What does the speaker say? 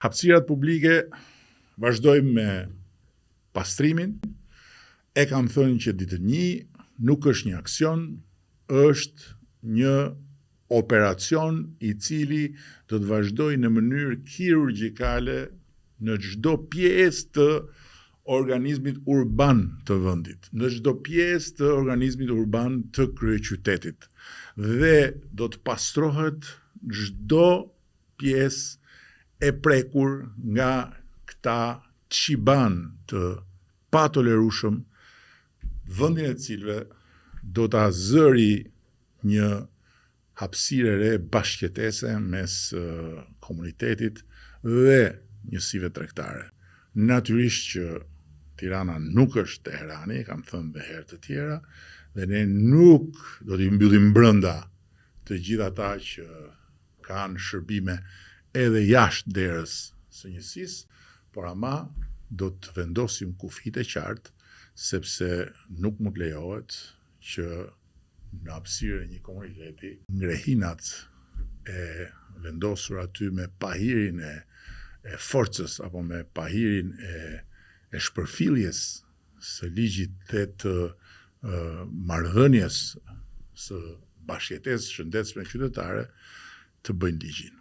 Hapësirat publike vazhdojmë me pastrimin. E kam thënë që ditën 1 nuk është një aksion, është një operacion i cili do të vazhdoj në mënyrë kirurgjikale në çdo pjesë të organizmit urban të vendit, në çdo pjesë të organizmit urban të kryeqytetit, dhe do të pastrohet çdo pjesë e prekur nga këta qiban të patolerueshëm, vendin e cilëve do ta zëri një hapësirë re bashkëjetese mes komunitetit dhe njësive tregtare. Natyrisht që Tirana nuk është Teherani, kam thënë dhe herë të tjera, dhe ne nuk do t'i mbyllim brenda të gjithë ata që kanë shërbime edhe jashtë derës së njësisë, por ama do të vendosim kufit e qartë, sepse nuk mund lejohet që në hapësirë e një komuniteti ngrehinat e vendosur aty me pahirin e forcës apo me pahirin e shpërfilljes së ligjit dhe të marrëdhënies së bashkëjetesës shëndetshme qytetare të bëjnë ligjin.